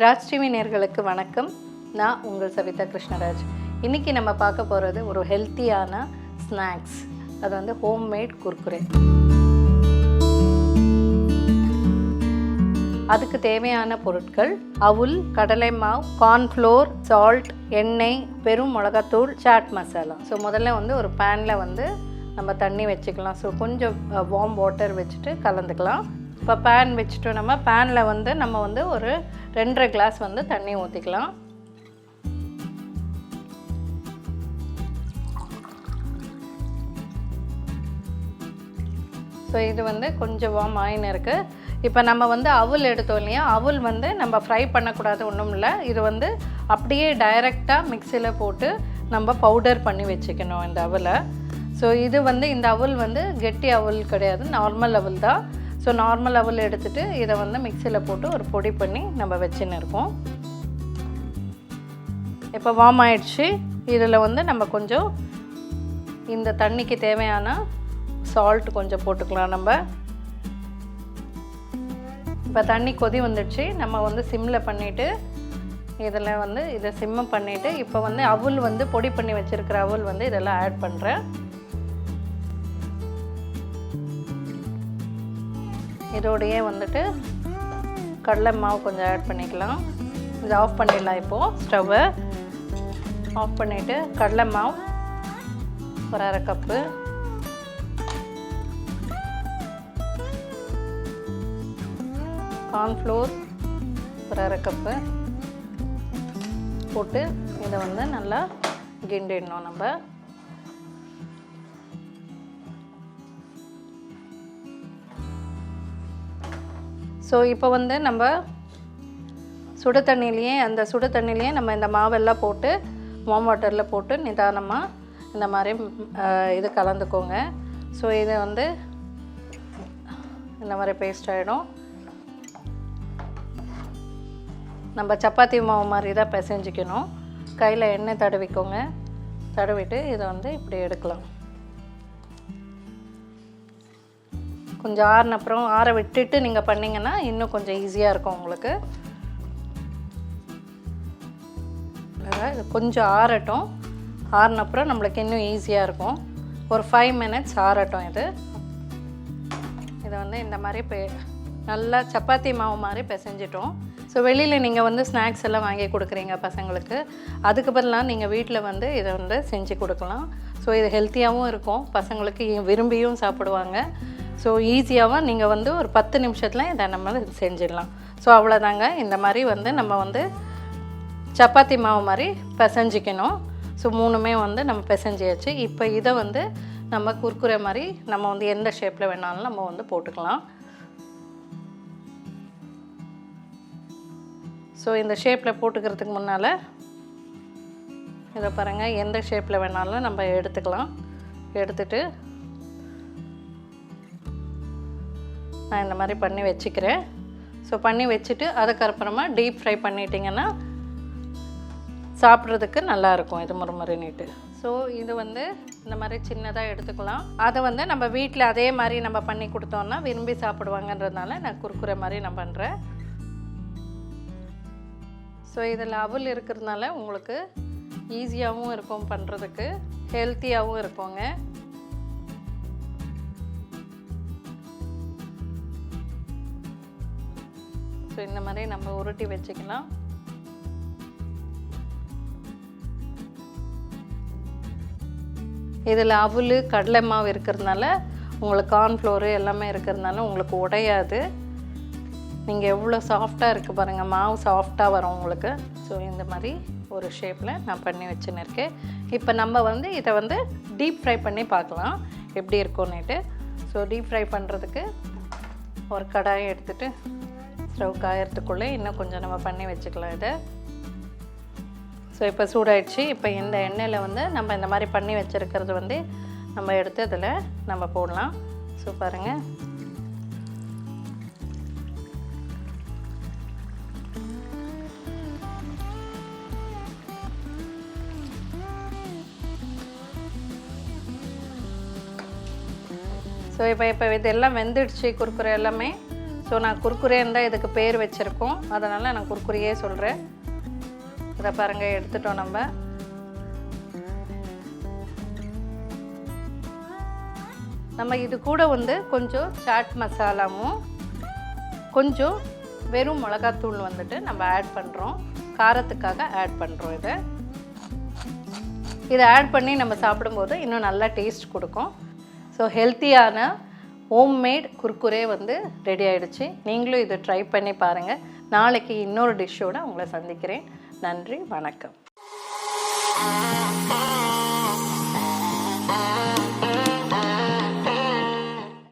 Raj TV நேயர்களுக்கு வணக்கம். நான் உங்கள் சவிதா கிருஷ்ணராஜ். இன்றைக்கி நம்ம பார்க்க போகிறது ஒரு ஹெல்த்தியான ஸ்நாக்ஸ். அது வந்து ஹோம்மேட் குர்குரே. அதுக்கு தேவையான பொருட்கள் அவுல், கடலை மாவு, கார்ன்ஃப்ளோர், சால்ட், எண்ணெய், பெரும் மிளகாத்தூள், சாட் மசாலா. ஸோ முதல்ல வந்து ஒரு பேனில் வந்து நம்ம தண்ணி வச்சுக்கலாம். ஸோ கொஞ்சம் வார்ம் வாட்டர் வச்சுட்டு கலந்துக்கலாம். இப்போ பேன் வச்சுட்டு நம்ம பேனில் வந்து நம்ம வந்து ஒரு 2.5 கிளாஸ் வந்து தண்ணி ஊற்றிக்கலாம். ஸோ இது வந்து கொஞ்சம் வார்ம் ஆயின்னு இருக்குது. இப்போ நம்ம வந்து அவுல் எடுத்தோம் இல்லையா, அவுல் வந்து நம்ம ஃப்ரை பண்ணக்கூடாது, ஒன்றும் இல்லை. இது வந்து அப்படியே டைரெக்டாக மிக்சியில் போட்டு நம்ம பவுடர் பண்ணி வச்சுக்கணும் இந்த அவுலை. ஸோ இது வந்து இந்த அவுல் வந்து கெட்டி அவுல் கிடையாது, நார்மல் அவுல் தான். ஸோ நார்மல் அவுல் எடுத்துகிட்டு இதை வந்து மிக்சியில் போட்டு ஒரு பொடி பண்ணி நம்ம வச்சுன்னு இருக்கோம். இப்போ வார்ம் ஆயிடுச்சு. இதில் வந்து நம்ம கொஞ்சம் இந்த தண்ணிக்கு தேவையான சால்ட் கொஞ்சம் போட்டுக்கலாம். நம்ம இப்போ தண்ணி கொதி வந்துடுச்சு. நம்ம வந்து சிம்மில் பண்ணிவிட்டு இதில் வந்து இதை சிம்மு பண்ணிவிட்டு இப்போ வந்து அவுல் வந்து பொடி பண்ணி வச்சுருக்கிற அவுல் வந்து இதெல்லாம் ஆட் பண்ணுறேன். இதோடையே வந்துட்டு கடலை மாவு கொஞ்சம் ஆட் பண்ணிக்கலாம். இது ஆஃப் பண்ணிடலாம். இப்போது ஸ்டவ்வை ஆஃப் பண்ணிவிட்டு கடலை மாவு ஒரு 1/2 கப்பு, கார்ன்ஃப்ளோர் ஒரு 1/2 கப்பு போட்டு இதை வந்து நல்லா கிண்டிடணும் நம்ம. ஸோ இப்போ வந்து நம்ம சுடு தண்ணியிலையே நம்ம இந்த மாவெல்லாம் போட்டு வார்ம் வாட்டரில் போட்டு நிதானமாக இந்த மாதிரி இது கலந்துக்கோங்க. ஸோ இதை வந்து இந்த மாதிரி பேஸ்ட் ஆகிடும். நம்ம சப்பாத்தி மாவு மாதிரி தான் பிசைஞ்சிக்கணும். கையில் எண்ணெய் தடவிக்கோங்க. தடவிட்டு இதை வந்து இப்படி எடுக்கலாம். கொஞ்சம் அப்புறம் ஆற விட்டுட்டு நீங்கள் பண்ணிங்கன்னா இன்னும் கொஞ்சம் ஈஸியாக இருக்கும் உங்களுக்கு. இது கொஞ்சம் ஆறட்டும். ஆறினப்புறம் நம்மளுக்கு இன்னும் ஈஸியாக இருக்கும். ஒரு 5 மினிட்ஸ் ஆறட்டும். இதை வந்து இந்த மாதிரி நல்லா சப்பாத்தி மாவு மாதிரி பிசைஞ்சிட்டோம். ஸோ வெளியில் நீங்கள் வந்து ஸ்நாக்ஸ் எல்லாம் வாங்கி கொடுக்குறீங்க பசங்களுக்கு, அதுக்கு பதிலாக நீங்கள் வீட்டில் வந்து இதை வந்து செஞ்சு கொடுக்கலாம். ஸோ இது ஹெல்த்தியாகவும் இருக்கும், பசங்களுக்கு விரும்பியும் சாப்பிடுவாங்க. ஸோ ஈஸியாகவும் நீங்கள் வந்து ஒரு 10 நிமிஷத்தில் இதை நம்ம செஞ்சிடலாம். ஸோ அவ்வளோதாங்க. இந்த மாதிரி வந்து நம்ம வந்து சப்பாத்தி மாவு மாதிரி பிசைஞ்சிக்கணும். ஸோ 3மே வந்து நம்ம பிசைஞ்சியாச்சு. இப்போ இதை வந்து நம்ம குர்குரே மாதிரி நம்ம வந்து எந்த ஷேப்பில் வேணாலும் நம்ம வந்து போட்டுக்கலாம். ஸோ இந்த ஷேப்பில் போட்டுக்கிறதுக்கு முன்னால் இதை பாருங்கள், எந்த ஷேப்பில் வேணாலும் நம்ம எடுத்துக்கலாம். எடுத்துட்டு நான் இந்த மாதிரி பண்ணி வச்சுக்கிறேன். ஸோ பண்ணி வச்சுட்டு அதுக்கப்புறமா டீப் ஃப்ரை பண்ணிட்டிங்கன்னா சாப்பிட்றதுக்கு நல்லாயிருக்கும். இது முறுமுறுன்னுட்டு. ஸோ இது வந்து இந்த மாதிரி சின்னதாக எடுத்துக்கலாம். அதை வந்து நம்ம வீட்டில் அதே மாதிரி நம்ம பண்ணி கொடுத்தோன்னா விரும்பி சாப்பிடுவாங்கன்றதுனால நான் குர்குரே மாதிரி நான் பண்ணுறேன். ஸோ இதில் அவுல் இருக்கிறதுனால உங்களுக்கு ஈஸியாகவும் இருக்கும் பண்ணுறதுக்கு, ஹெல்த்தியாகவும் இருக்குங்க. ஸோ இந்த மாதிரி நம்ம உருட்டி வச்சுக்கலாம். இதில் அவுல், கடலை மாவு இருக்கிறதுனால உங்களுக்கு கார்ன்ஃப்ளோரு எல்லாமே இருக்கிறதுனால உங்களுக்கு உடையாது. நீங்கள் எவ்வளோ சாஃப்டாக இருக்குது பாருங்கள், மாவு சாஃப்டாக வரும் உங்களுக்கு. ஸோ இந்த மாதிரி ஒரு ஷேப்பில் நான் பண்ணி வச்சுன்னு இருக்கேன். இப்போ நம்ம வந்து இதை வந்து டீப் ஃப்ரை பண்ணி பார்க்கலாம் எப்படி இருக்கும்னுட்டு. ஸோ டீப் ஃப்ரை பண்ணுறதுக்கு ஒரு கடாயை எடுத்துகிட்டு ஸ்டவ் காயறதுக்குள்ளே இன்னும் கொஞ்சம் நம்ம பண்ணி வச்சுக்கலாம் இதை. ஸோ இப்போ சூடாயிடுச்சு. இப்போ இந்த எண்ணெயில் வந்து நம்ம இந்த மாதிரி பண்ணி வச்சுருக்கிறது வந்து நம்ம எடுத்து இதில் நம்ம போடலாம். ஸோ பாருங்கள், ஸோ இப்போ இதெல்லாம் வெந்துடுச்சு குர்குரே எல்லாமே. ஸோ நான் குர்குரேன்னு தான் இதுக்கு பேர் வச்சுருக்கோம், அதனால் நான் குர்குரியே சொல்கிறேன். இதை பாருங்கள், எடுத்துட்டோம் நம்ம. நம்ம இது கூட வந்து கொஞ்சம் சாட் மசாலாவும் கொஞ்சம் வெறும் மிளகாத்தூள் வந்துட்டு நம்ம ஆட் பண்ணுறோம், காரத்துக்காக ஆட் பண்ணுறோம். இதை ஆட் பண்ணி நம்ம சாப்பிடும்போது இன்னும் நல்லா டேஸ்ட் கொடுக்கும். ஸோ ஹெல்த்தியான ஹோம்மேட் குர்குரே வந்து ரெடி ஆகிடுச்சு. நீங்களும் இதை ட்ரை பண்ணி பாருங்கள். நாளைக்கு இன்னொரு டிஷ்ஷோடு உங்களை சந்திக்கிறேன். நன்றி, வணக்கம்.